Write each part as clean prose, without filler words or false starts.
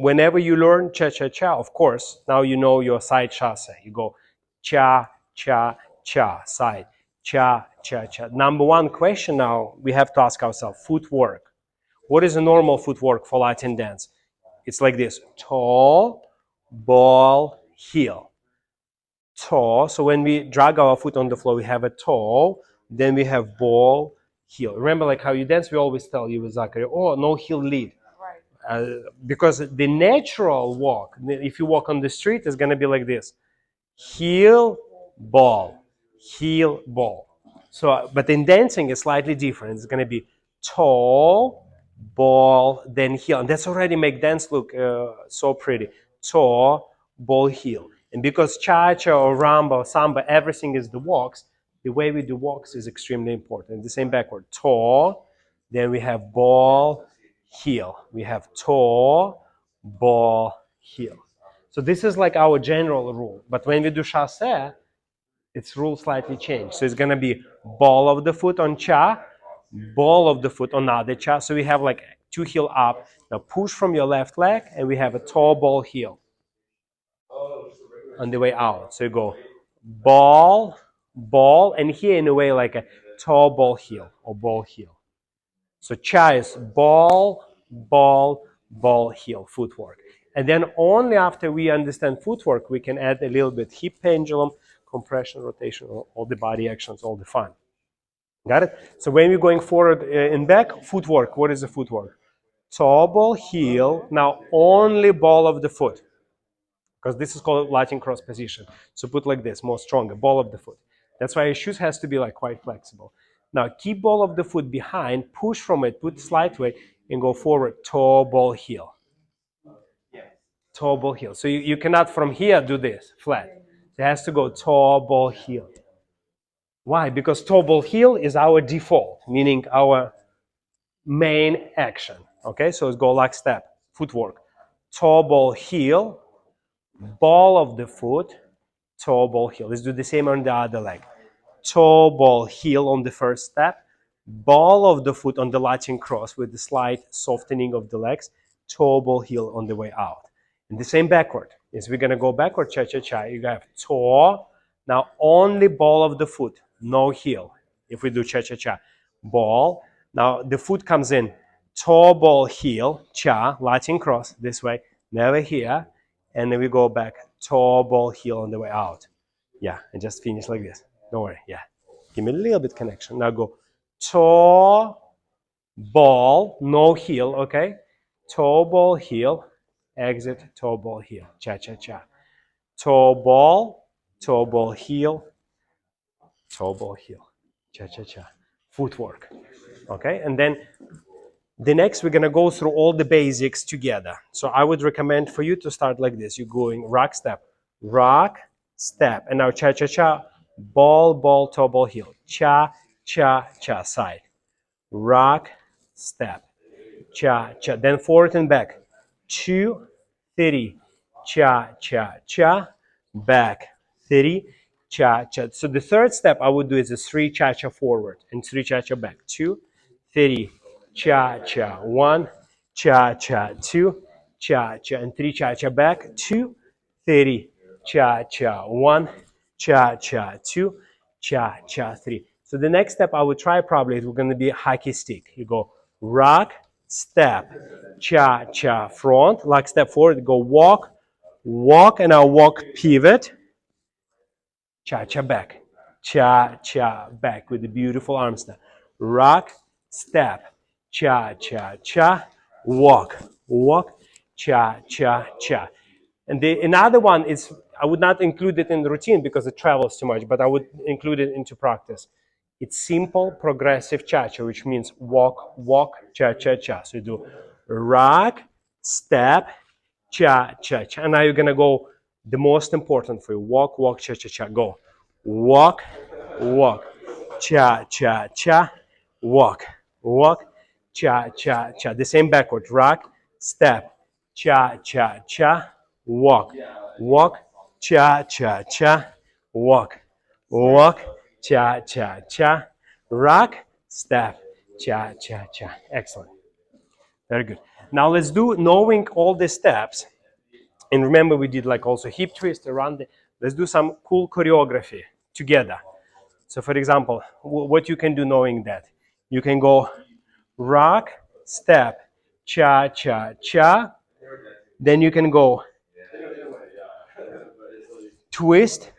whenever you learn cha-cha-cha, of course, now you know your side chasse. You go cha-cha-cha, side, cha-cha-cha. Number one question now we have to ask ourselves, footwork. What is a normal footwork for Latin dance? It's like this: toe, ball, heel. Toe, so when we drag our foot on the floor, we have a toe, then we have ball, heel. Remember, like how you dance, we always tell you with Zachary, oh, no heel lead. Because the natural walk, if you walk on the street, is going to be like this: heel, ball, heel, ball. So, but in dancing, it's slightly different. It's going to be toe, ball, then heel. And that's already make dance look so pretty. Toe, ball, heel. And because cha-cha or rumba or samba, everything is the walks, the way we do walks is extremely important. The same backward. Toe, then we have ball, heel. We have toe, ball, heel. So this is like our general rule. But when we do chasse, its rule slightly changed. So it's going to be ball of the foot on cha, ball of the foot on other cha. So we have like two heel up. Now push from your left leg, and we have a toe, ball, heel on the way out. So you go ball, ball, and here in a way like a toe, ball, heel, or ball, heel. So cha is ball, ball, ball, heel, footwork. And then only after we understand footwork, we can add a little bit hip pendulum, compression, rotation, all the body actions, all the fun. Got it? So when we're going forward and back, footwork. What is the footwork? Toe, ball, heel. Now only ball of the foot, because this is called Latin cross position. So put like this, more stronger, ball of the foot. That's why your shoes has to be like quite flexible. Now keep ball of the foot behind, push from it, put slight weight, and go forward, toe, ball, heel. Toe, ball, heel. So you cannot from here do this, flat. It has to go toe, ball, heel. Why? Because toe, ball, heel is our default, meaning our main action. Okay, so let's go like step, footwork. Toe, ball, heel, ball of the foot, toe, ball, heel. Let's do the same on the other leg. Toe, ball, heel on the first step, ball of the foot on the Latin cross with the slight softening of the legs, toe, ball, heel on the way out. And the same backward. Is we're going to go backward, cha-cha-cha. You have toe, now only ball of the foot, no heel. If we do cha-cha-cha, ball. Now the foot comes in, toe, ball, heel, cha, Latin cross, this way, never here. And then we go back, toe, ball, heel on the way out. Yeah, and just finish like this. Don't worry, yeah. Give me a little bit connection. Now go toe, ball, no heel, okay? Toe, ball, heel, exit, toe, ball, heel, cha-cha-cha. Toe, ball, heel, toe, ball, heel, cha-cha-cha. Footwork, okay? And then the next, we're going to go through all the basics together. So I would recommend for you to start like this. You're going rock, step, and now cha-cha-cha, ball, ball, toe, ball, heel, cha-cha-cha, side, rock, step, cha-cha, then forward and back, 2, 3, cha-cha-cha, back, 3, cha-cha. So the third step I would do is a 3 cha-cha forward and 3 cha-cha back, 2, 3, cha-cha, 1, cha-cha, 2, cha-cha, and 3 cha-cha back, 2, 3, cha-cha, 1, cha-cha, 2, cha-cha, 3. So the next step I would try probably is we're going to be a hockey stick. You go rock, step, cha-cha, front, like step forward, go walk, walk, and I'll walk, pivot, cha-cha back, cha-cha back with the beautiful arm step. Rock, step, cha-cha-cha, walk, walk, cha-cha-cha. And another one is, I would not include it in the routine because it travels too much, but I would include it into practice. It's simple progressive cha-cha, which means walk, walk, cha-cha-cha. So you do rock, step, cha-cha-cha. And now you're going to go the most important for you. Walk, walk, cha-cha-cha. Go. Walk, walk, cha-cha-cha, walk, walk, cha-cha-cha. The same backward. Rock, step, cha-cha-cha, walk, walk, cha-cha-cha, walk, walk, cha-cha-cha, rock, step, cha-cha-cha. Excellent. Very good. Now let's do, knowing all the steps, and remember we did like also hip twist around let's do some cool choreography together. So for example, what you can do knowing that, you can go rock, step, cha, cha, cha. Then you can go twist,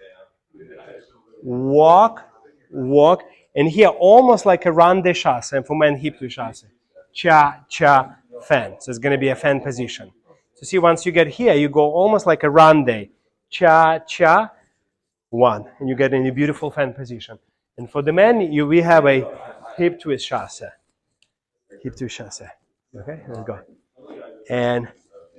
walk, walk, and here almost like a run de chasse, and for men hip twist chasse. Cha, cha, fan. So it's going to be a fan position. So see, once you get here, you go almost like a run day. Cha, cha, one, and you get in a beautiful fan position. And for the men, we have a hip twist chasse. Hip twist chasse. Okay, let's go. And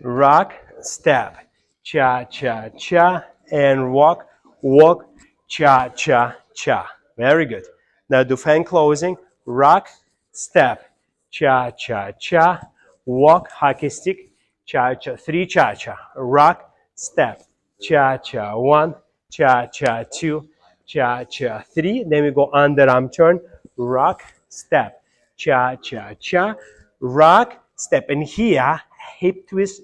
rock, step, cha, cha, cha, and walk, walk, cha, cha, cha. Very good. Now do fan closing, rock, step, cha, cha, cha, walk, hockey stick, cha, cha, three cha, cha, rock, step, cha, cha, one, cha, cha, two, cha, cha, three. Then we go underarm turn, rock, step, cha, cha, cha, rock, step. And here, hip twist